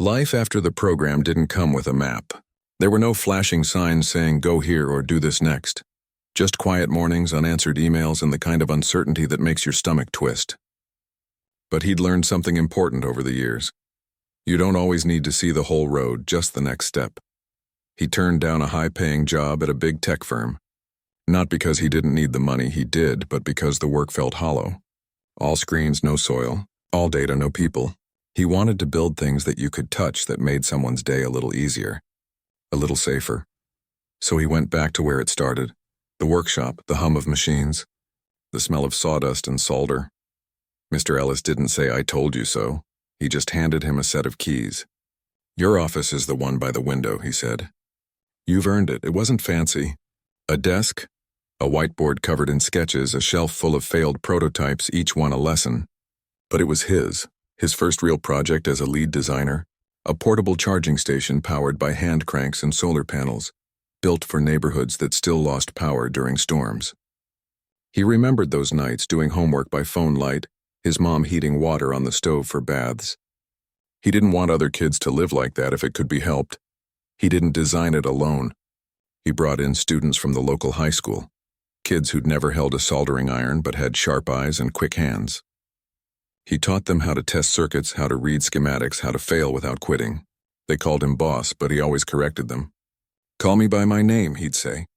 Life after the program didn't come with a map. There were no flashing signs saying go here or do this next. Just quiet mornings, unanswered emails, and the kind of uncertainty that makes your stomach twist. But he'd learned something important over the years. You don't always need to see the whole road, just the next step. He turned down a high-paying job at a big tech firm. Not because he didn't need the money, he did, but because the work felt hollow. All screens, no soil. All data, no people. He wanted to build things that you could touch that made someone's day a little easier, a little safer. So he went back to where it started. The workshop, the hum of machines, the smell of sawdust and solder. Mr. Ellis didn't say, "I told you so." He just handed him a set of keys. "Your office is the one by the window," he said. "You've earned it. It wasn't fancy. A desk, a whiteboard covered in sketches, a shelf full of failed prototypes, each one a lesson. But it was his first real project as a lead designer, a portable charging station powered by hand cranks and solar panels, built for neighborhoods that still lost power during storms. He remembered those nights doing homework by phone light, his mom heating water on the stove for baths. He didn't want other kids to live like that if it could be helped. He didn't design it alone. He brought in students from the local high school, kids who'd never held a soldering iron but had sharp eyes and quick hands. He taught them how to test circuits, how to read schematics, how to fail without quitting. They called him boss, but he always corrected them. "Call me by my name," he'd say.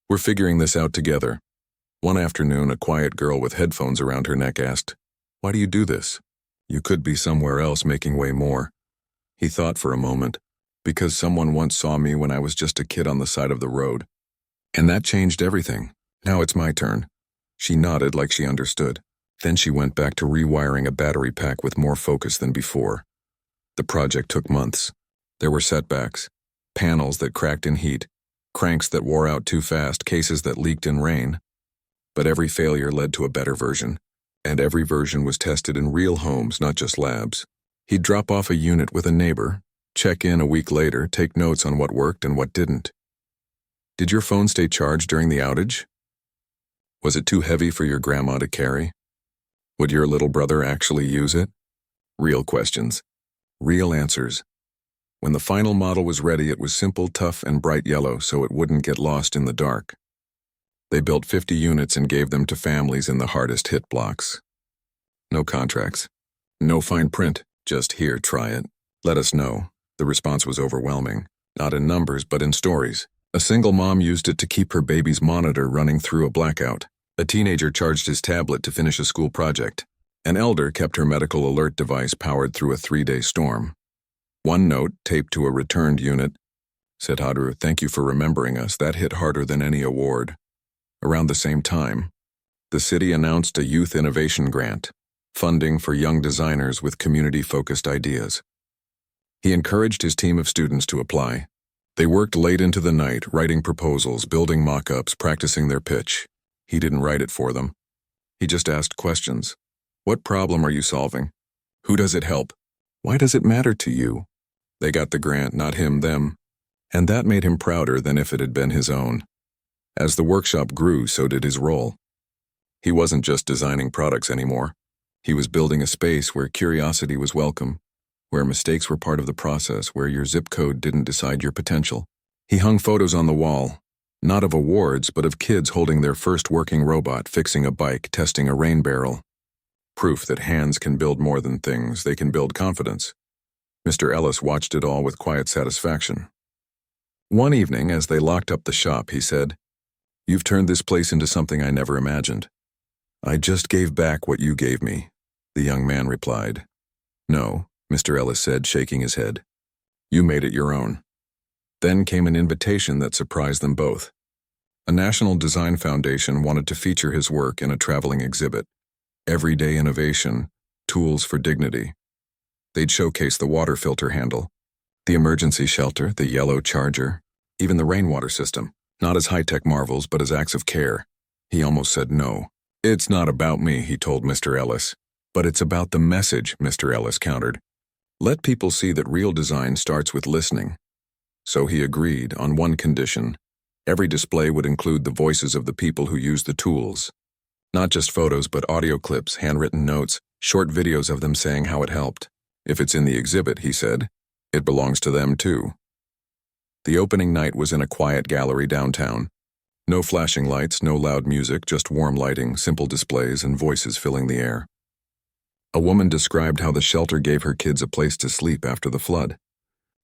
"We're figuring this out together." One afternoon, a quiet girl with headphones around her neck asked, "Why do you do this? You could be somewhere else making way more." He thought for a moment. "Because someone once saw me when I was just a kid on the side of the road. And that changed everything. Now it's my turn." She nodded like she understood. Then she went back to rewiring a battery pack with more focus than before. The project took months. There were setbacks, panels that cracked in heat, cranks that wore out too fast, cases that leaked in rain. But every failure led to a better version, and every version was tested in real homes, not just labs. He'd drop off a unit with a neighbor, check in a week later, take notes on what worked and what didn't. "Did your phone stay charged during the outage? Was it too heavy for your grandma to carry? Would your little brother actually use it?" Real questions. Real answers. When the final model was ready, it was simple, tough, and bright yellow so it wouldn't get lost in the dark. They built 50 units and gave them to families in the hardest hit blocks. No contracts. No fine print. Just here, try it. Let us know. The response was overwhelming. Not in numbers, but in stories. A single mom used it to keep her baby's monitor running through a blackout. A teenager charged his tablet to finish a school project. An elder kept her medical alert device powered through a 3-day storm. One note, taped to a returned unit, said, "Haru, thank you for remembering us. That hit harder than any award." Around the same time, the city announced a youth innovation grant, funding for young designers with community-focused ideas. He encouraged his team of students to apply. They worked late into the night, writing proposals, building mock-ups, practicing their pitch. He didn't write it for them. He just asked questions. What problem are you solving? Who does it help? Why does it matter to you? They got the grant, not him, them. And that made him prouder than if it had been his own. As the workshop grew, so did his role. He wasn't just designing products anymore. He was building a space where curiosity was welcome, where mistakes were part of the process, where your zip code didn't decide your potential. He hung photos on the wall, not of awards, but of kids holding their first working robot, fixing a bike, testing a rain barrel. Proof that hands can build more than things, they can build confidence. Mr. Ellis watched it all with quiet satisfaction. One evening, as they locked up the shop, he said, "You've turned this place into something I never imagined." "I just gave back what you gave me," the young man replied. "No," Mr. Ellis said, shaking his head. "You made it your own." Then came an invitation that surprised them both. A National Design Foundation wanted to feature his work in a traveling exhibit. Everyday innovation, tools for dignity. They'd showcase the water filter handle, the emergency shelter, the yellow charger, even the rainwater system, not as high-tech marvels, but as acts of care. He almost said no. "It's not about me," he told Mr. Ellis. "But it's about the message," Mr. Ellis countered. "Let people see that real design starts with listening." So he agreed on one condition. Every display would include the voices of the people who use the tools. Not just photos, but audio clips, handwritten notes, short videos of them saying how it helped. "If it's in the exhibit," he said, It belongs to them too. The opening night was in a quiet gallery downtown. No flashing lights, no loud music, just warm lighting, simple displays, and voices filling the air. A woman described how the shelter gave her kids a place to sleep after the flood.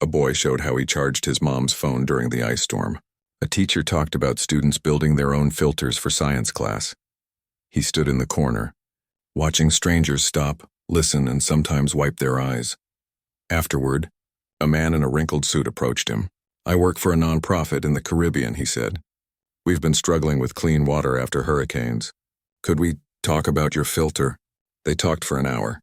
A boy showed how he charged his mom's phone during the ice storm. A teacher talked about students building their own filters for science class. He stood in the corner, watching strangers stop, listen, and sometimes wipe their eyes. Afterward, a man in a wrinkled suit approached him. "I work for a nonprofit in the Caribbean," he said. "We've been struggling with clean water after hurricanes. Could we talk about your filter?" They talked for an hour.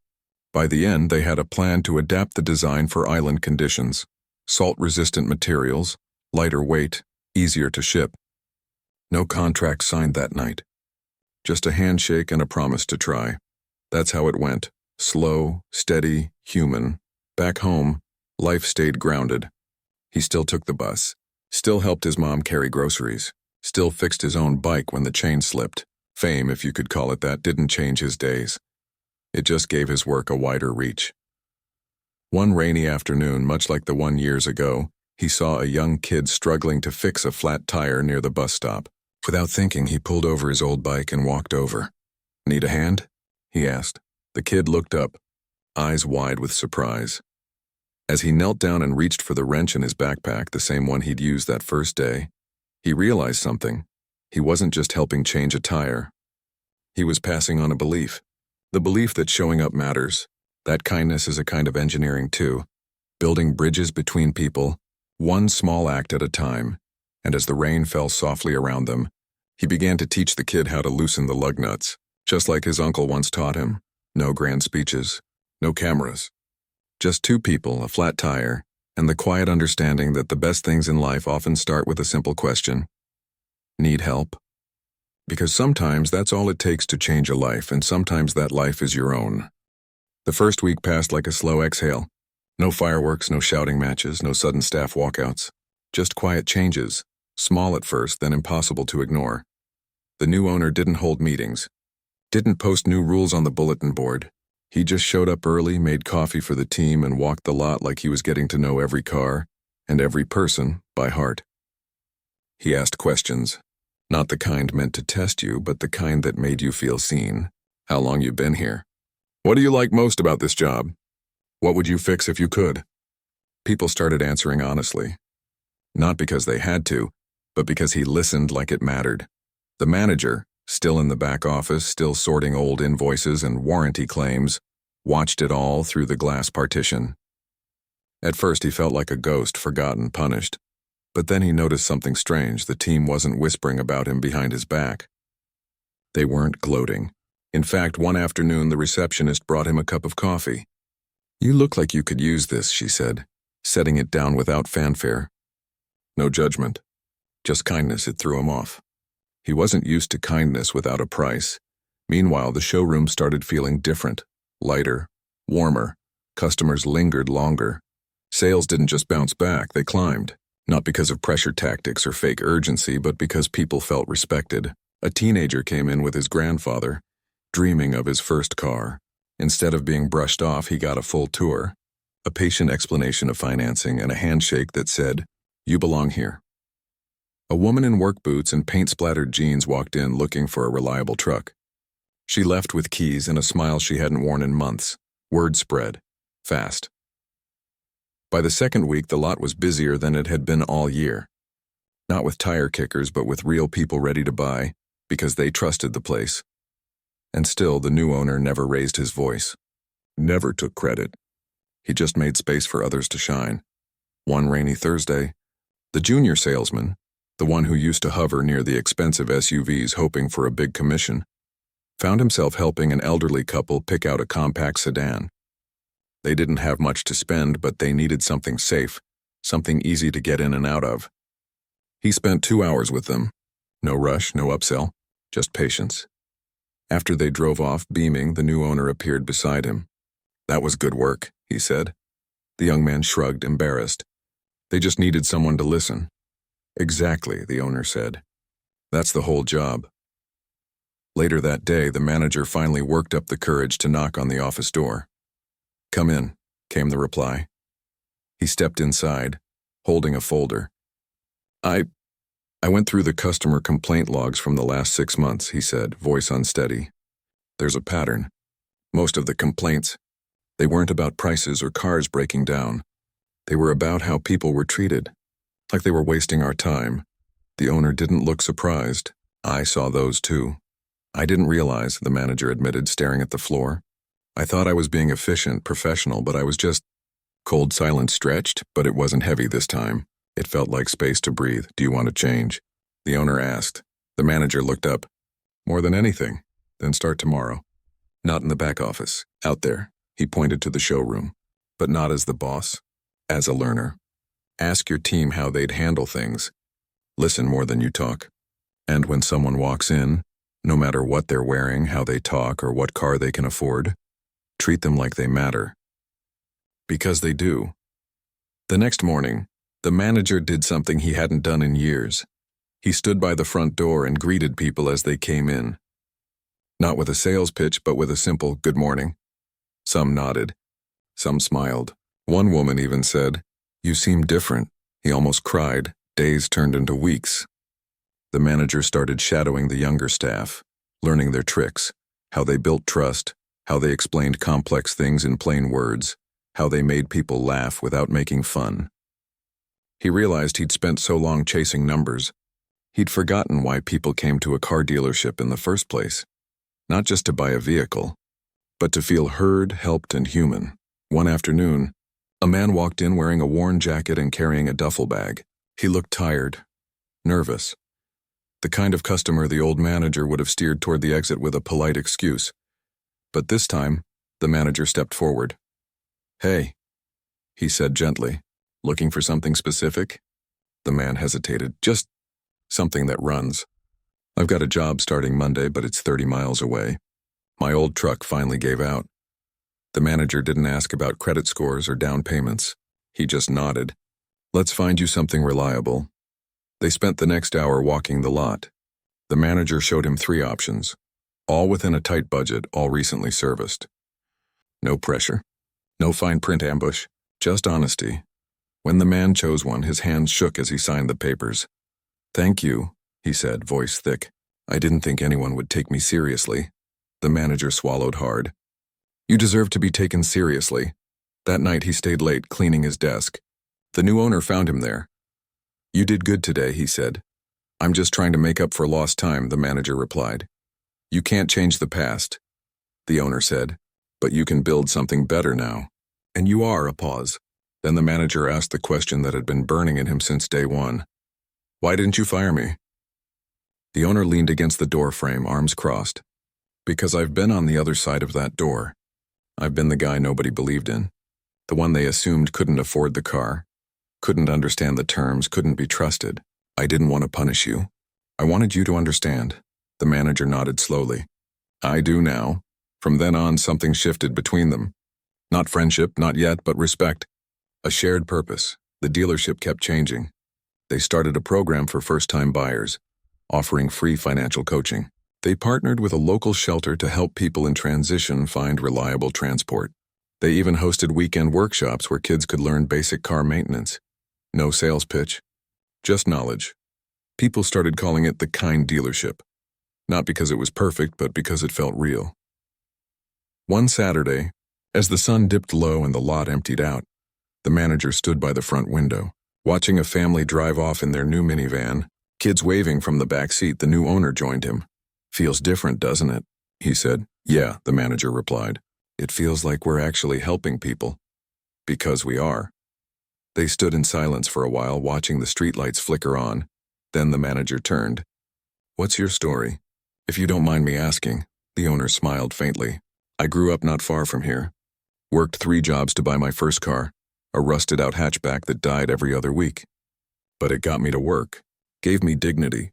By the end, they had a plan to adapt the design for island conditions. Salt-resistant materials, lighter weight, easier to ship. No contract signed that night. Just a handshake and a promise to try. That's how it went. Slow, steady, human. Back home, life stayed grounded. He still took the bus, still helped his mom carry groceries, still fixed his own bike when the chain slipped. Fame, if you could call it that, didn't change his days. It just gave his work a wider reach. One rainy afternoon, much like the one years ago, he saw a young kid struggling to fix a flat tire near the bus stop. Without thinking, he pulled over his old bike and walked over. "Need a hand?" he asked. The kid looked up, eyes wide with surprise. As he knelt down and reached for the wrench in his backpack, the same one he'd used that first day, he realized something. He wasn't just helping change a tire. He was passing on a belief. The belief that showing up matters. That kindness is a kind of engineering too. Building bridges between people, one small act at a time. And as the rain fell softly around them, he began to teach the kid how to loosen the lug nuts, just like his uncle once taught him. No grand speeches, no cameras. Just two people, a flat tire, and the quiet understanding that the best things in life often start with a simple question. Need help? Because sometimes that's all it takes to change a life, and sometimes that life is your own. The first week passed like a slow exhale. No fireworks, no shouting matches, no sudden staff walkouts. Just quiet changes, small at first, then impossible to ignore. The new owner didn't hold meetings, didn't post new rules on the bulletin board. He just showed up early, made coffee for the team, and walked the lot like he was getting to know every car and every person by heart. He asked questions, not the kind meant to test you, but the kind that made you feel seen. How long you been here? What do you like most about this job? What would you fix if you could? People started answering honestly. Not because they had to, but because he listened like it mattered. The manager, still in the back office, still sorting old invoices and warranty claims, watched it all through the glass partition. At first he felt like a ghost, forgotten, punished. But then he noticed something strange. The team wasn't whispering about him behind his back. They weren't gloating. In fact, one afternoon the receptionist brought him a cup of coffee. "You look like you could use this," she said, setting it down without fanfare. No judgment, just kindness. It threw him off. He wasn't used to kindness without a price. Meanwhile, the showroom started feeling different, lighter, warmer. Customers lingered longer. Sales didn't just bounce back, they climbed. Not because of pressure tactics or fake urgency, but because people felt respected. A teenager came in with his grandfather, dreaming of his first car. Instead of being brushed off, he got a full tour, a patient explanation of financing, and a handshake that said, "You belong here." A woman in work boots and paint-splattered jeans walked in looking for a reliable truck. She left with keys and a smile she hadn't worn in months. Word spread. Fast. By the second week, the lot was busier than it had been all year. Not with tire kickers, but with real people ready to buy, because they trusted the place. And still, the new owner never raised his voice. Never took credit. He just made space for others to shine. One rainy Thursday, the junior salesman, the one who used to hover near the expensive SUVs hoping for a big commission, found himself helping an elderly couple pick out a compact sedan. They didn't have much to spend, but they needed something safe, something easy to get in and out of. He spent 2 hours with them. No rush, no upsell, just patience. After they drove off, beaming, the new owner appeared beside him. "That was good work," he said. The young man shrugged, embarrassed. "They just needed someone to listen." "Exactly," the owner said. "That's the whole job." Later that day, the manager finally worked up the courage to knock on the office door. "Come in," came the reply. He stepped inside, holding a folder. I went through the customer complaint logs from the last 6 months, he said, voice unsteady. There's a pattern. Most of the complaints, they weren't about prices or cars breaking down. They were about how people were treated, like they were wasting our time. The owner didn't look surprised. I saw those too. I didn't realize, the manager admitted, staring at the floor. I thought I was being efficient, professional, but I was just... Cold silence stretched, but it wasn't heavy this time. It felt like space to breathe. Do you want to change? The owner asked. The manager looked up. More than anything. Then start tomorrow. Not in the back office. Out there. He pointed to the showroom. But not as the boss. As a learner. Ask your team how they'd handle things. Listen more than you talk. And when someone walks in, no matter what they're wearing, how they talk, or what car they can afford, treat them like they matter. Because they do. The next morning, the manager did something he hadn't done in years. He stood by the front door and greeted people as they came in. Not with a sales pitch, but with a simple good morning. Some nodded. Some smiled. One woman even said, "You seem different." He almost cried. Days turned into weeks. The manager started shadowing the younger staff, learning their tricks, how they built trust, how they explained complex things in plain words, how they made people laugh without making fun. He realized he'd spent so long chasing numbers, he'd forgotten why people came to a car dealership in the first place. Not just to buy a vehicle, but to feel heard, helped, and human. One afternoon, a man walked in wearing a worn jacket and carrying a duffel bag. He looked tired, nervous. The kind of customer the old manager would have steered toward the exit with a polite excuse. But this time, the manager stepped forward. "Hey," he said gently. "Looking for something specific?" The man hesitated. "Just something that runs. I've got a job starting Monday, but it's 30 miles away. My old truck finally gave out." The manager didn't ask about credit scores or down payments. He just nodded. "Let's find you something reliable." They spent the next hour walking the lot. The manager showed him 3 options, all within a tight budget, all recently serviced. No pressure. No fine print ambush. Just honesty. When the man chose one, his hands shook as he signed the papers. "Thank you," he said, voice thick. "I didn't think anyone would take me seriously." The manager swallowed hard. "You deserve to be taken seriously." That night he stayed late, cleaning his desk. The new owner found him there. "You did good today," he said. "I'm just trying to make up for lost time," the manager replied. "You can't change the past," the owner said, "but you can build something better now." "And you are," a pause. Then the manager asked the question that had been burning in him since day one. "Why didn't you fire me?" The owner leaned against the door frame, arms crossed. "Because I've been on the other side of that door. I've been the guy nobody believed in. The one they assumed couldn't afford the car, couldn't understand the terms, couldn't be trusted. I didn't want to punish you. I wanted you to understand." The manager nodded slowly. "I do now." From then on, something shifted between them. Not friendship, not yet, but respect. A shared purpose. The dealership kept changing. They started a program for first-time buyers, offering free financial coaching. They partnered with a local shelter to help people in transition find reliable transport. They even hosted weekend workshops where kids could learn basic car maintenance. No sales pitch, just knowledge. People started calling it the kind dealership. Not because it was perfect, but because it felt real. One Saturday, as the sun dipped low and the lot emptied out, the manager stood by the front window, watching a family drive off in their new minivan. Kids waving from the back seat, the new owner joined him. "Feels different, doesn't it?" he said. "Yeah," the manager replied. "It feels like we're actually helping people." "Because we are." They stood in silence for a while, watching the streetlights flicker on. Then the manager turned. "What's your story? If you don't mind me asking." The owner smiled faintly. "I grew up not far from here. Worked 3 jobs to buy my first car, a rusted-out hatchback that died every other week. But it got me to work, gave me dignity.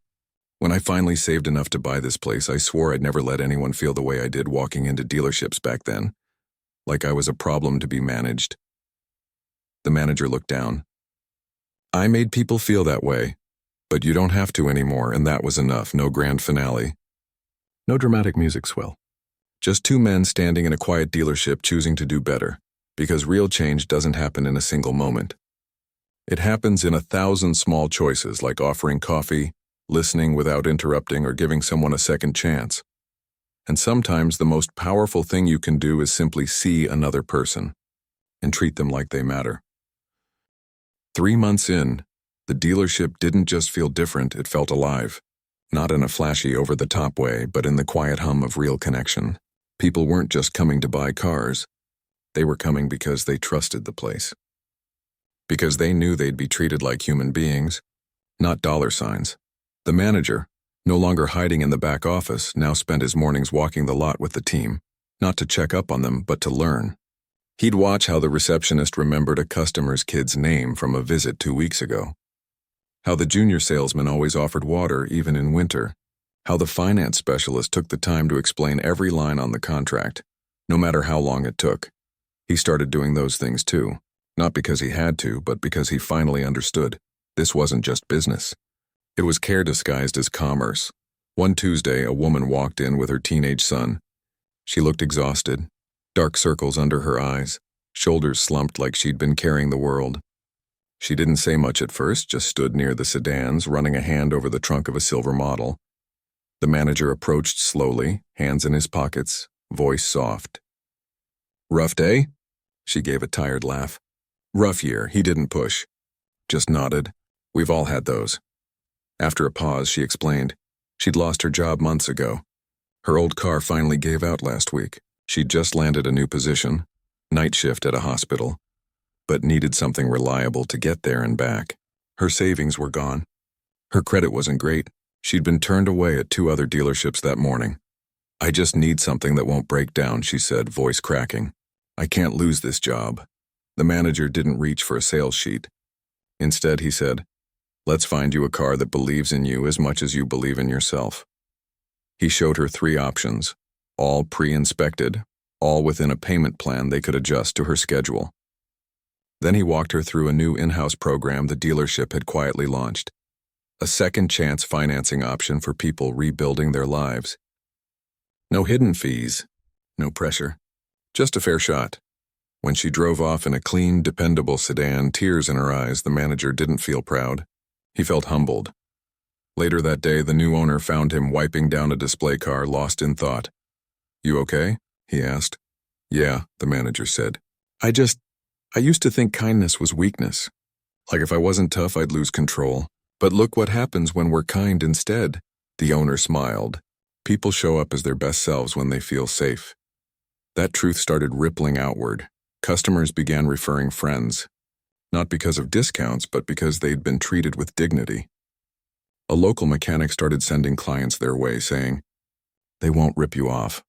When I finally saved enough to buy this place, I swore I'd never let anyone feel the way I did walking into dealerships back then, like I was a problem to be managed." The manager looked down. "I made people feel that way, but you don't have to anymore," and that was enough. No grand finale. No dramatic music swell. Just 2 men standing in a quiet dealership choosing to do better, because real change doesn't happen in a single moment. It happens in 1,000 small choices like offering coffee, listening without interrupting, or giving someone a second chance. And sometimes the most powerful thing you can do is simply see another person and treat them like they matter. 3 months in, the dealership didn't just feel different, it felt alive. Not in a flashy, over-the-top way, but in the quiet hum of real connection. People weren't just coming to buy cars. They were coming because they trusted the place. Because they knew they'd be treated like human beings, not dollar signs. The manager, no longer hiding in the back office, now spent his mornings walking the lot with the team, not to check up on them, but to learn. He'd watch how the receptionist remembered a customer's kid's name from a visit 2 weeks ago. How the junior salesman always offered water even in winter. How the finance specialist took the time to explain every line on the contract, no matter how long it took. He started doing those things too, not because he had to, but because he finally understood. This wasn't just business. It was care disguised as commerce. One Tuesday, a woman walked in with her teenage son. She looked exhausted, dark circles under her eyes, shoulders slumped like she'd been carrying the world. She didn't say much at first, just stood near the sedans, running a hand over the trunk of a silver model. The manager approached slowly, hands in his pockets, voice soft. "Rough day?" She gave a tired laugh. "Rough year," he didn't push. Just nodded. "We've all had those." After a pause, she explained. She'd lost her job months ago. Her old car finally gave out last week. She'd just landed a new position, night shift at a hospital, but needed something reliable to get there and back. Her savings were gone. Her credit wasn't great. She'd been turned away at 2 other dealerships that morning. "I just need something that won't break down," she said, voice cracking. "I can't lose this job." The manager didn't reach for a sales sheet. Instead, he said, "Let's find you a car that believes in you as much as you believe in yourself." He showed her 3 options, all pre-inspected, all within a payment plan they could adjust to her schedule. Then he walked her through a new in-house program the dealership had quietly launched. A second chance financing option for people rebuilding their lives. No hidden fees, no pressure, just a fair shot. When she drove off in a clean, dependable sedan, tears in her eyes, the manager didn't feel proud. He felt humbled. Later that day, the new owner found him wiping down a display car, lost in thought. "You okay?" he asked. "Yeah," the manager said. I used to think kindness was weakness. Like if I wasn't tough, I'd lose control. But look what happens when we're kind instead." The owner smiled. People show up as their best selves when they feel safe. That truth started rippling outward. Customers began referring friends, not because of discounts, but because they'd been treated with dignity. A local mechanic started sending clients their way, saying, "They won't rip you off."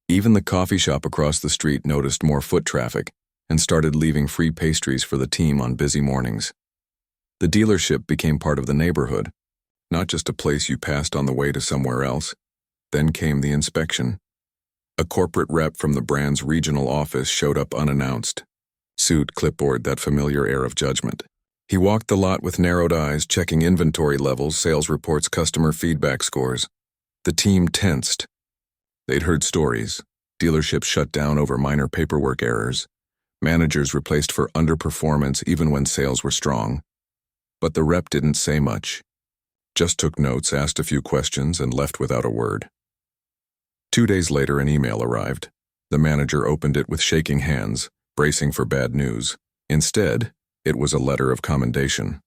Even the coffee shop across the street noticed more foot traffic and started leaving free pastries for the team on busy mornings. The dealership became part of the neighborhood, not just a place you passed on the way to somewhere else. Then came the inspection. A corporate rep from the brand's regional office showed up unannounced. Suit, clipboard, that familiar air of judgment. He walked the lot with narrowed eyes, checking inventory levels, sales reports, customer feedback scores. The team tensed. They'd heard stories. Dealerships shut down over minor paperwork errors. Managers replaced for underperformance even when sales were strong. But the rep didn't say much. Just took notes, asked a few questions, and left without a word. 2 days later, an email arrived. The manager opened it with shaking hands, bracing for bad news. Instead, it was a letter of commendation.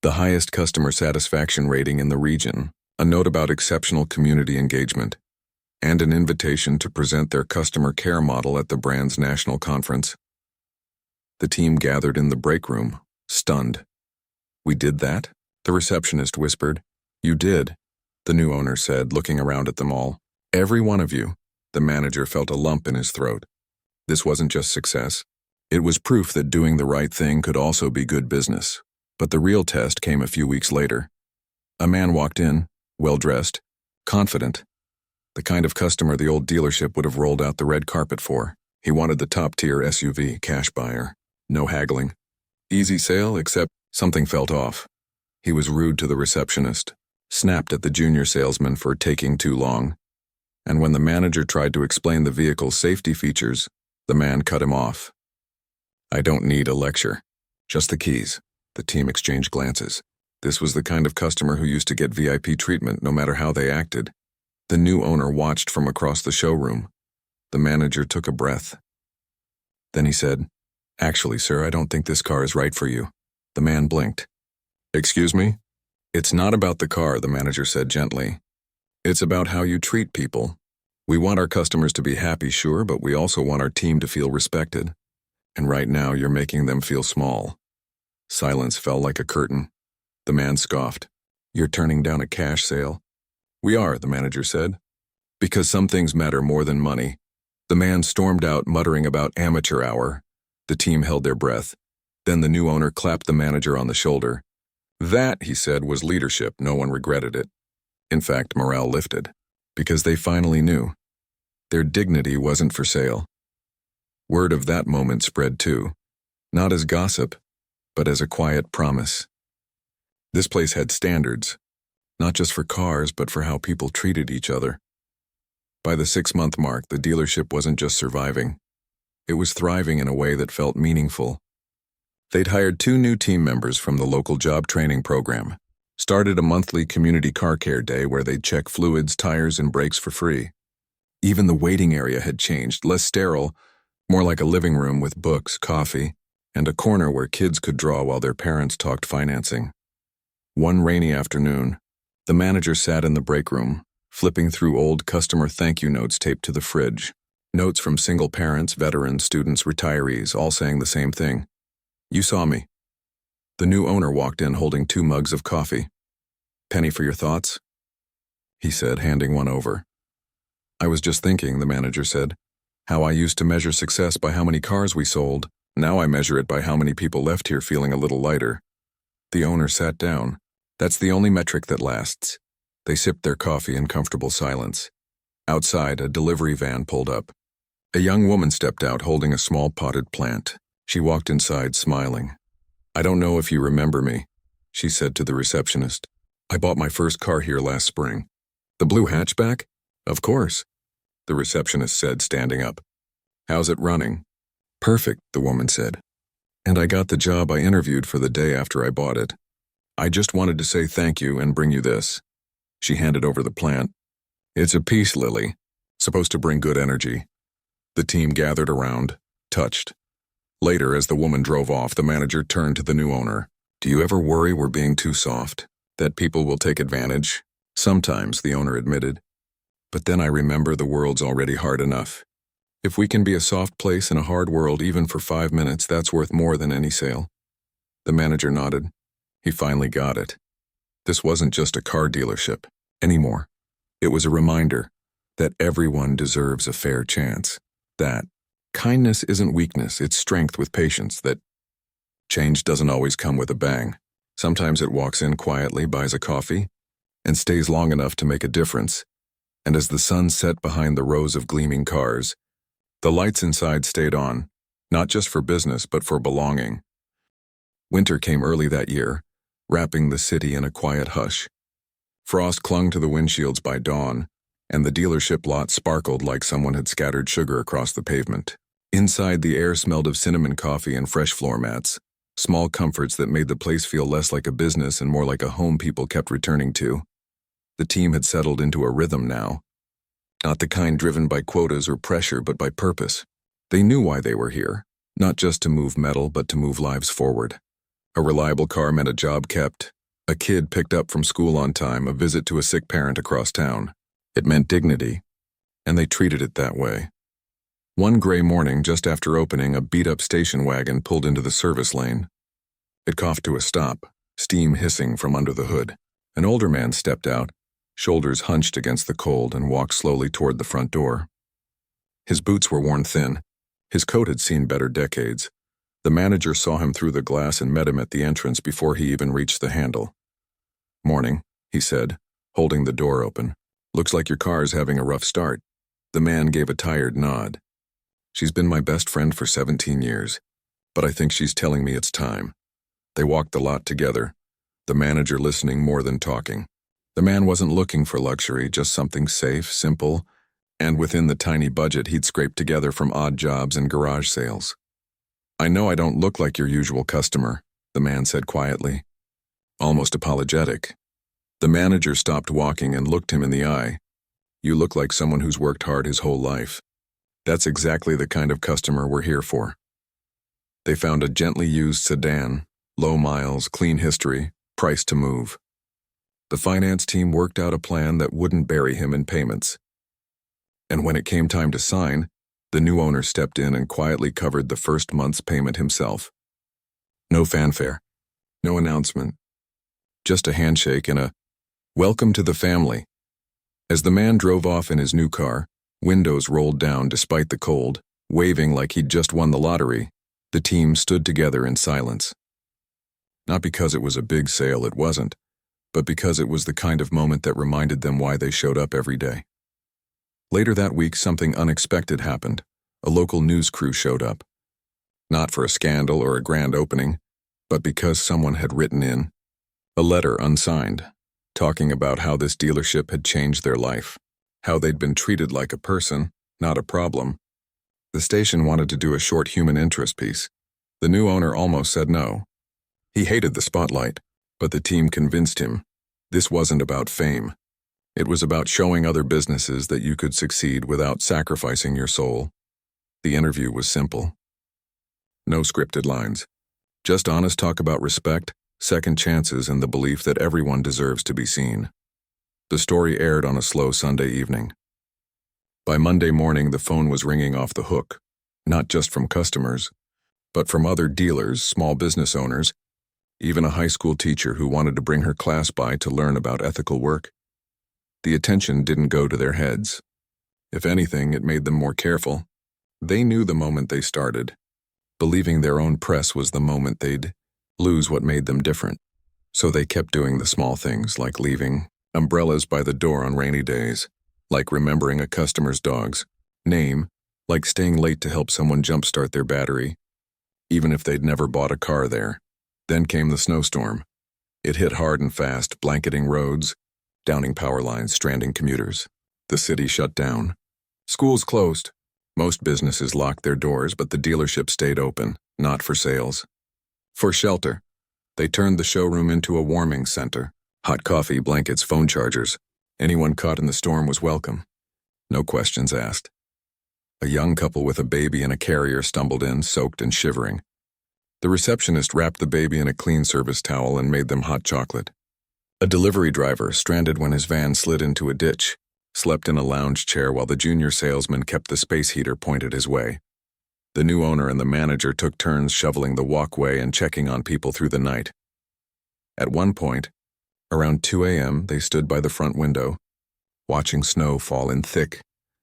The highest customer satisfaction rating in the region, a note about exceptional community engagement, and an invitation to present their customer care model at the brand's national conference. The team gathered in the break room, stunned. "We did that?" the receptionist whispered. "You did," the new owner said, looking around at them all. "Every one of you." The manager felt a lump in his throat. This wasn't just success. It was proof that doing the right thing could also be good business. But the real test came a few weeks later. A man walked in, well-dressed, confident. The kind of customer the old dealership would have rolled out the red carpet for. He wanted the top-tier SUV, cash buyer. No haggling. Easy sale, except something felt off. He was rude to the receptionist, snapped at the junior salesman for taking too long. And when the manager tried to explain the vehicle's safety features, the man cut him off. "I don't need a lecture." Just the keys. The team exchanged glances. This was the kind of customer who used to get VIP treatment no matter how they acted. The new owner watched from across the showroom. The manager took a breath. Then he said, "Actually, sir, I don't think this car is right for you." The man blinked. "Excuse me?" "It's not about the car," the manager said gently. "It's about how you treat people. We want our customers to be happy, sure, but we also want our team to feel respected. And right now, you're making them feel small." Silence fell like a curtain. The man scoffed. "You're turning down a cash sale?" "We are," the manager said. "Because some things matter more than money." The man stormed out, muttering about amateur hour. The team held their breath. Then the new owner clapped the manager on the shoulder. That, he said, was leadership. No one regretted it. In fact, morale lifted. Because they finally knew. Their dignity wasn't for sale. Word of that moment spread too. Not as gossip, but as a quiet promise. This place had standards. Not just for cars, but for how people treated each other. By the 6-month mark, the dealership wasn't just surviving. It was thriving in a way that felt meaningful. They'd hired 2 new team members from the local job training program, started a monthly community car care day where they'd check fluids, tires, and brakes for free. Even the waiting area had changed, less sterile, more like a living room with books, coffee, and a corner where kids could draw while their parents talked financing. One rainy afternoon, the manager sat in the break room, flipping through old customer thank you notes taped to the fridge. Notes from single parents, veterans, students, retirees, all saying the same thing. "You saw me." The new owner walked in holding 2 mugs of coffee. "Penny for your thoughts?" he said, handing one over. "I was just thinking," the manager said, "how I used to measure success by how many cars we sold. Now I measure it by how many people left here feeling a little lighter." The owner sat down. "That's the only metric that lasts." They sipped their coffee in comfortable silence. Outside, a delivery van pulled up. A young woman stepped out holding a small potted plant. She walked inside, smiling. "I don't know if you remember me," she said to the receptionist. "I bought my first car here last spring." "The blue hatchback?" "Of course," the receptionist said, standing up. "How's it running?" "Perfect," the woman said. "And I got the job I interviewed for the day after I bought it. I just wanted to say thank you and bring you this." She handed over the plant. "It's a peace lily, supposed to bring good energy." The team gathered around, touched. Later, as the woman drove off, the manager turned to the new owner. "Do you ever worry we're being too soft? That people will take advantage?" "Sometimes," the owner admitted. "But then I remember the world's already hard enough. If we can be a soft place in a hard world even for 5 minutes, that's worth more than any sale." The manager nodded. He finally got it. This wasn't just a car dealership anymore. It was a reminder that everyone deserves a fair chance. That kindness isn't weakness, it's strength with patience. That change doesn't always come with a bang. Sometimes it walks in quietly, buys a coffee, and stays long enough to make a difference. And as the sun set behind the rows of gleaming cars, the lights inside stayed on, not just for business, but for belonging. Winter came early that year, wrapping the city in a quiet hush. Frost clung to the windshields by dawn, and the dealership lot sparkled like someone had scattered sugar across the pavement. Inside, the air smelled of cinnamon coffee and fresh floor mats, small comforts that made the place feel less like a business and more like a home people kept returning to. The team had settled into a rhythm now, not the kind driven by quotas or pressure, but by purpose. They knew why they were here, not just to move metal, but to move lives forward. A reliable car meant a job kept, a kid picked up from school on time, a visit to a sick parent across town. It meant dignity, and they treated it that way. One gray morning, just after opening, a beat-up station wagon pulled into the service lane. It coughed to a stop, steam hissing from under the hood. An older man stepped out, shoulders hunched against the cold, and walked slowly toward the front door. His boots were worn thin. His coat had seen better decades. The manager saw him through the glass and met him at the entrance before he even reached the handle. "Morning," he said, holding the door open. "Looks like your car's having a rough start." The man gave a tired nod. "She's been my best friend for 17 years, but I think she's telling me it's time." They walked the lot together, the manager listening more than talking. The man wasn't looking for luxury, just something safe, simple, and within the tiny budget he'd scraped together from odd jobs and garage sales. "I know I don't look like your usual customer," the man said quietly, almost apologetic. The manager stopped walking and looked him in the eye. "You look like someone who's worked hard his whole life. That's exactly the kind of customer we're here for." They found a gently used sedan, low miles, clean history, price to move. The finance team worked out a plan that wouldn't bury him in payments. And when it came time to sign, the new owner stepped in and quietly covered the first month's payment himself. No fanfare, no announcement, just a handshake and a "Welcome to the family." As the man drove off in his new car, windows rolled down despite the cold, waving like he'd just won the lottery, the team stood together in silence. Not because it was a big sale, it wasn't, but because it was the kind of moment that reminded them why they showed up every day. Later that week, something unexpected happened. A local news crew showed up. Not for a scandal or a grand opening, but because someone had written in a letter unsigned, talking about how this dealership had changed their life, how they'd been treated like a person, not a problem. The station wanted to do a short human interest piece. The new owner almost said no. He hated the spotlight, but the team convinced him this wasn't about fame. It was about showing other businesses that you could succeed without sacrificing your soul. The interview was simple. No scripted lines. Just honest talk about respect, second chances, and the belief that everyone deserves to be seen. The story aired on a slow Sunday evening. By Monday morning, the phone was ringing off the hook, not just from customers, but from other dealers, small business owners, even a high school teacher who wanted to bring her class by to learn about ethical work. The attention didn't go to their heads. If anything, it made them more careful. They knew the moment they started. Believing their own press was the moment they'd lose what made them different. So they kept doing the small things, like leaving umbrellas by the door on rainy days, like remembering a customer's dog's name, like staying late to help someone jumpstart their battery, even if they'd never bought a car there. Then came the snowstorm. It hit hard and fast, blanketing roads, downing power lines, stranding commuters. The city shut down. Schools closed. Most businesses locked their doors, but the dealership stayed open, not for sales. For shelter. They turned the showroom into a warming center. Hot coffee, blankets, phone chargers. Anyone caught in the storm was welcome. No questions asked. A young couple with a baby in a carrier stumbled in, soaked and shivering. The receptionist wrapped the baby in a clean service towel and made them hot chocolate. A delivery driver, stranded when his van slid into a ditch, slept in a lounge chair while the junior salesman kept the space heater pointed his way. The new owner and the manager took turns shoveling the walkway and checking on people through the night. At one point, around 2 a.m., they stood by the front window, watching snow fall in thick,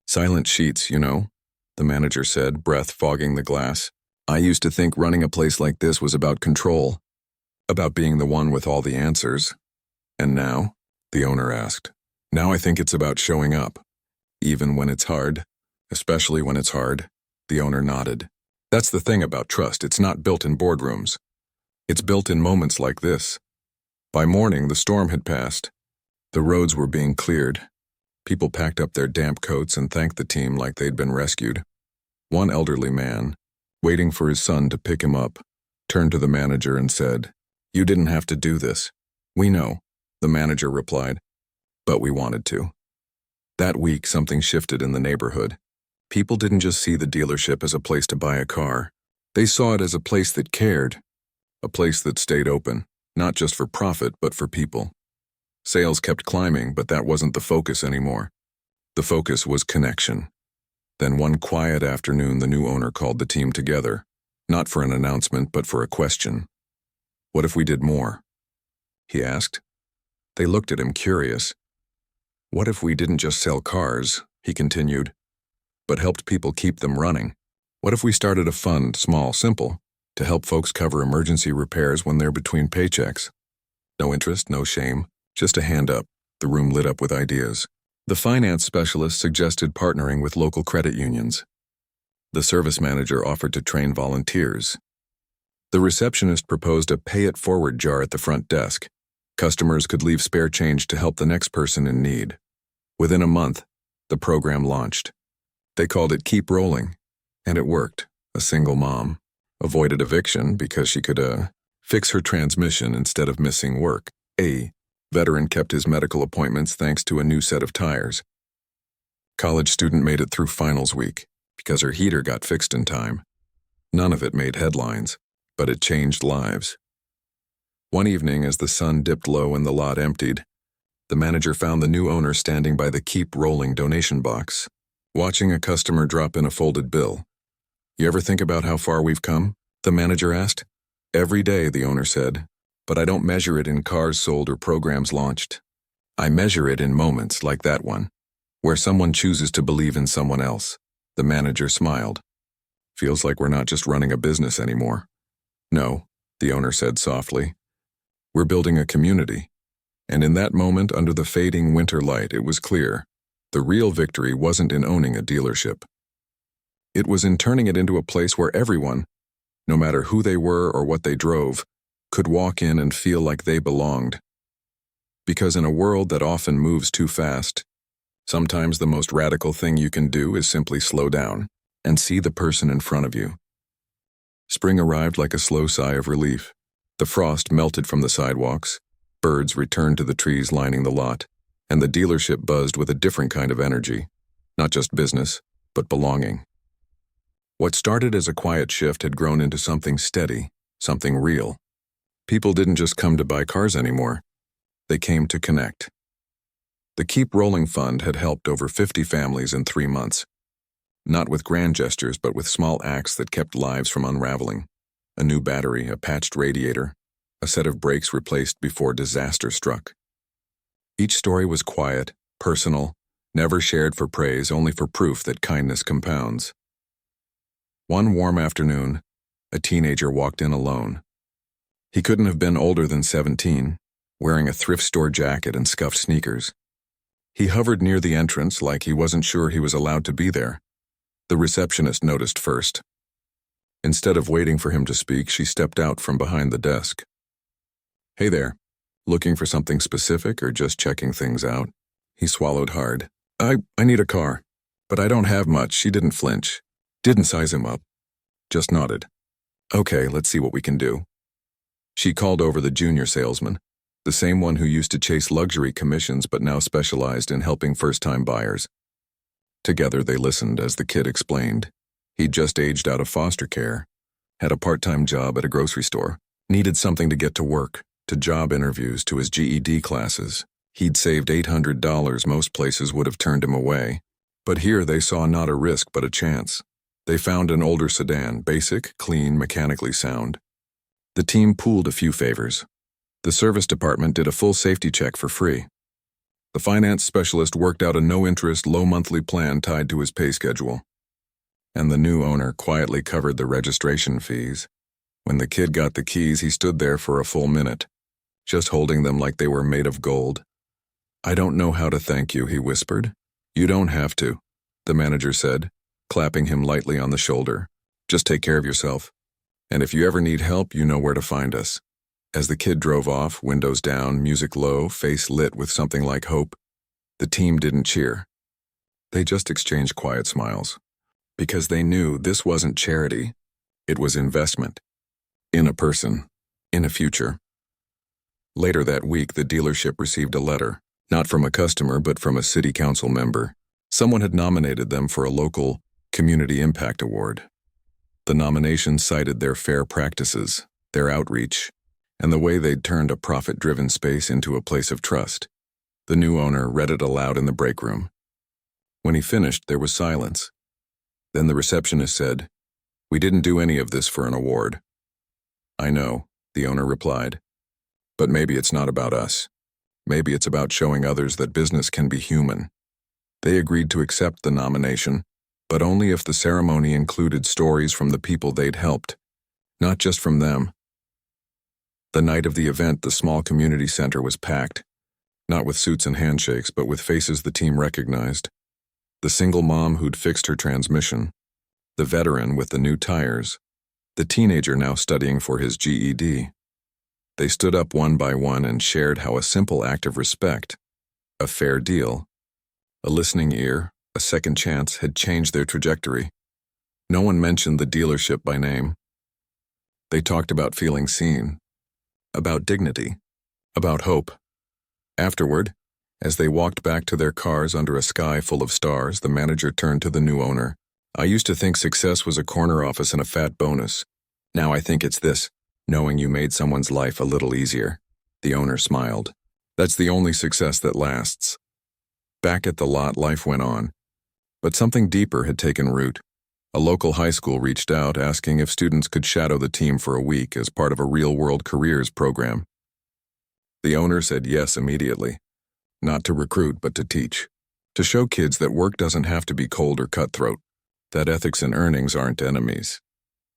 silent sheets, the manager said, breath fogging the glass. "I used to think running a place like this was about control, about being the one with all the answers. And now?" the owner asked. "Now I think it's about showing up, even when it's hard, especially when it's hard," the owner nodded. "That's the thing about trust. It's not built in boardrooms. It's built in moments like this." By morning, the storm had passed. The roads were being cleared. People packed up their damp coats and thanked the team like they'd been rescued. One elderly man, waiting for his son to pick him up, turned to the manager and said, "You didn't have to do this." "We know," the manager replied, "but we wanted to." That week, something shifted in the neighborhood. People didn't just see the dealership as a place to buy a car. They saw it as a place that cared, a place that stayed open, not just for profit, but for people. Sales kept climbing, but that wasn't the focus anymore. The focus was connection. Then one quiet afternoon, the new owner called the team together, not for an announcement, but for a question. "What if we did more?" he asked. They looked at him curious. "What if we didn't just sell cars," he continued, "but helped people keep them running? What if we started a fund, small, simple, to help folks cover emergency repairs when they're between paychecks? No interest, no shame, just a hand up." The room lit up with ideas. The finance specialist suggested partnering with local credit unions. The service manager offered to train volunteers. The receptionist proposed a pay-it-forward jar at the front desk. Customers could leave spare change to help the next person in need. Within a month, the program launched. They called it Keep Rolling, and it worked. A single mom, Avoided eviction because she could, fix her transmission instead of missing work. A veteran kept his medical appointments thanks to a new set of tires. College student made it through finals week because her heater got fixed in time. None of it made headlines, but it changed lives. One evening, as the sun dipped low and the lot emptied, the manager found the new owner standing by the keep rolling donation box, watching a customer drop in a folded bill. "You ever think about how far we've come?" the manager asked. "Every day," the owner said, "but I don't measure it in cars sold or programs launched. I measure it in moments like that one, where someone chooses to believe in someone else." The manager smiled. "Feels like we're not just running a business anymore." "No," the owner said softly. "We're building a community." And in that moment, under the fading winter light, it was clear. The real victory wasn't in owning a dealership. It was in turning it into a place where everyone, no matter who they were or what they drove, could walk in and feel like they belonged. Because in a world that often moves too fast, sometimes the most radical thing you can do is simply slow down and see the person in front of you. Spring arrived like a slow sigh of relief. The frost melted from the sidewalks, birds returned to the trees lining the lot, and the dealership buzzed with a different kind of energy, not just business, but belonging. What started as a quiet shift had grown into something steady, something real. People didn't just come to buy cars anymore. They came to connect. The Keep Rolling Fund had helped over 50 families in 3 months. Not with grand gestures, but with small acts that kept lives from unraveling. A new battery, a patched radiator, a set of brakes replaced before disaster struck. Each story was quiet, personal, never shared for praise, only for proof that kindness compounds. One warm afternoon, a teenager walked in alone. He couldn't have been older than 17, wearing a thrift store jacket and scuffed sneakers. He hovered near the entrance like he wasn't sure he was allowed to be there. The receptionist noticed first. Instead of waiting for him to speak, she stepped out from behind the desk. "Hey there, looking for something specific or just checking things out?" He swallowed hard. I need a car, but I don't have much." She didn't flinch, didn't size him up, just nodded. "Okay, let's see what we can do." She called over the junior salesman, the same one who used to chase luxury commissions but now specialized in helping first-time buyers. Together they listened as the kid explained. He'd just aged out of foster care, had a part-time job at a grocery store, needed something to get to work, to job interviews, to his GED classes. He'd saved $800. Most places would have turned him away. But here they saw not a risk but a chance. They found an older sedan, basic, clean, mechanically sound. The team pooled a few favors. The service department did a full safety check for free. The finance specialist worked out a no-interest, low-monthly plan tied to his pay schedule. And the new owner quietly covered the registration fees. When the kid got the keys, he stood there for a full minute, just holding them like they were made of gold. "I don't know how to thank you," he whispered. "You don't have to," the manager said, clapping him lightly on the shoulder. "Just take care of yourself. And if you ever need help, you know where to find us." As the kid drove off, windows down, music low, face lit with something like hope, the team didn't cheer. They just exchanged quiet smiles. Because they knew this wasn't charity, it was investment. In a person, in a future. Later that week, the dealership received a letter, not from a customer but from a city council member. Someone had nominated them for a local Community Impact Award. The nomination cited their fair practices, their outreach, and the way they'd turned a profit-driven space into a place of trust. The new owner read it aloud in the break room. When he finished, there was silence. Then the receptionist said, "We didn't do any of this for an award." "I know," the owner replied. "But maybe it's not about us. Maybe it's about showing others that business can be human." They agreed to accept the nomination, but only if the ceremony included stories from the people they'd helped, not just from them. The night of the event, the small community center was packed, not with suits and handshakes, but with faces the team recognized. The single mom who'd fixed her transmission, the veteran with the new tires, the teenager now studying for his GED. They stood up one by one and shared how a simple act of respect, a fair deal, a listening ear, a second chance had changed their trajectory. No one mentioned the dealership by name. They talked about feeling seen, about dignity, about hope. Afterward, as they walked back to their cars under a sky full of stars, the manager turned to the new owner. I used to think success was a corner office and a fat bonus. Now I think it's this, knowing you made someone's life a little easier. The owner smiled. That's the only success that lasts. Back at the lot, life went on. But something deeper had taken root. A local high school reached out asking if students could shadow the team for a week as part of a real-world careers program. The owner said yes immediately. Not to recruit, but to teach. To show kids that work doesn't have to be cold or cutthroat, that ethics and earnings aren't enemies.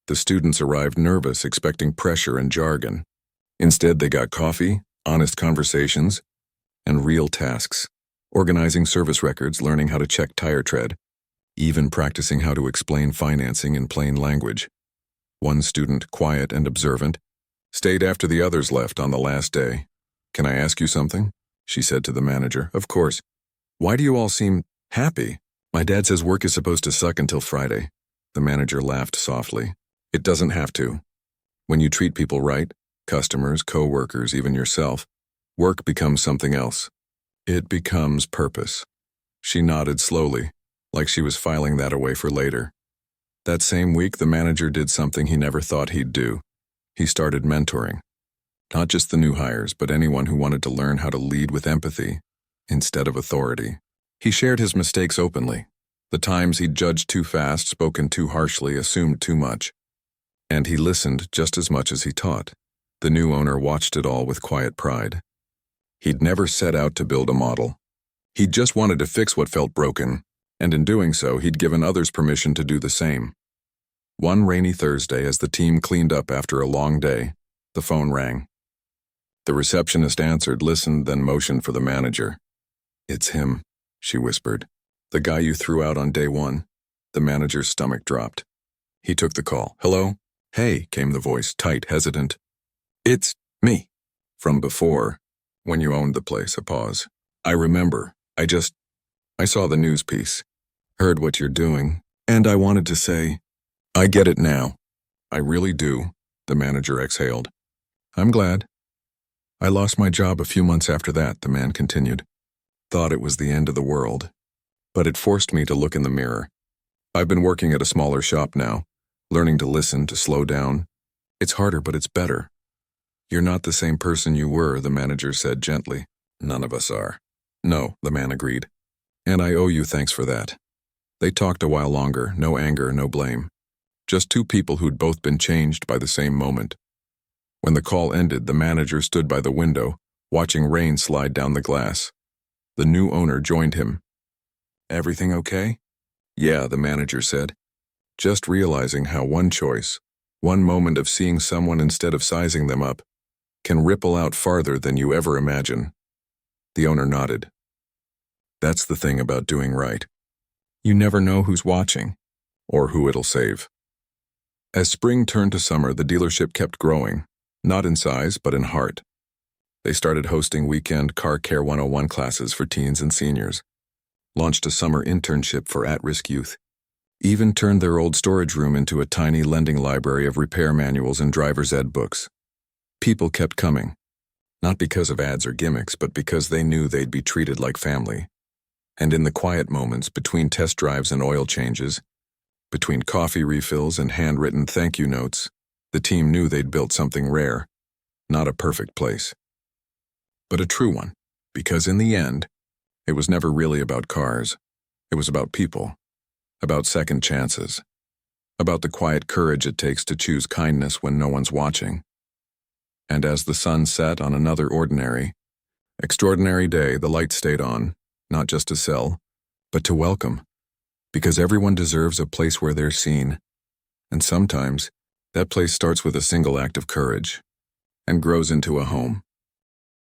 The students arrived nervous, expecting pressure and jargon. Instead, they got coffee, honest conversations, and real tasks. Organizing service records, learning how to check tire tread, even practicing how to explain financing in plain language. One student, quiet and observant, stayed after the others left on the last day. Can I ask you something? She said to the manager. Of course. Why do you all seem happy? My dad says work is supposed to suck until Friday. The manager laughed softly. It doesn't have to. When you treat people right, customers, co-workers, even yourself, work becomes something else. It becomes purpose. She nodded slowly, like she was filing that away for later. That same week, the manager did something he never thought he'd do. He started mentoring. Not just the new hires, but anyone who wanted to learn how to lead with empathy instead of authority. He shared his mistakes openly. The times he'd judged too fast, spoken too harshly, assumed too much. And he listened just as much as he taught. The new owner watched it all with quiet pride. He'd never set out to build a model. He just wanted to fix what felt broken, and in doing so, he'd given others permission to do the same. One rainy Thursday, as the team cleaned up after a long day, the phone rang. The receptionist answered, listened, then motioned for the manager. It's him, she whispered. The guy you threw out on day one. The manager's stomach dropped. He took the call. Hello? Hey, came the voice, tight, hesitant. It's me. From before, when you owned the place, a pause. I remember. I saw the news piece. Heard what you're doing. And I wanted to say, I get it now. I really do, the manager exhaled. I'm glad. I lost my job a few months after that, the man continued. Thought it was the end of the world. But it forced me to look in the mirror. I've been working at a smaller shop now, learning to listen, to slow down. It's harder, but it's better. You're not the same person you were, the manager said gently. None of us are. No, the man agreed. And I owe you thanks for that. They talked a while longer, no anger, no blame. Just two people who'd both been changed by the same moment. When the call ended, the manager stood by the window, watching rain slide down the glass. The new owner joined him. Everything okay? Yeah, the manager said. Just realizing how one choice, one moment of seeing someone instead of sizing them up, can ripple out farther than you ever imagine. The owner nodded. That's the thing about doing right. You never know who's watching, or who it'll save. As spring turned to summer, the dealership kept growing, not in size, but in heart. They started hosting weekend Car Care 101 classes for teens and seniors, launched a summer internship for at-risk youth, even turned their old storage room into a tiny lending library of repair manuals and driver's ed books. People kept coming, not because of ads or gimmicks, but because they knew they'd be treated like family. And in the quiet moments between test drives and oil changes, between coffee refills and handwritten thank you notes, the team knew they'd built something rare, not a perfect place, but a true one, because in the end, it was never really about cars. It was about people, about second chances, about the quiet courage it takes to choose kindness when no one's watching. And as the sun set on another ordinary, extraordinary day, the light stayed on, not just to sell, but to welcome, because everyone deserves a place where they're seen. And sometimes, that place starts with a single act of courage and grows into a home.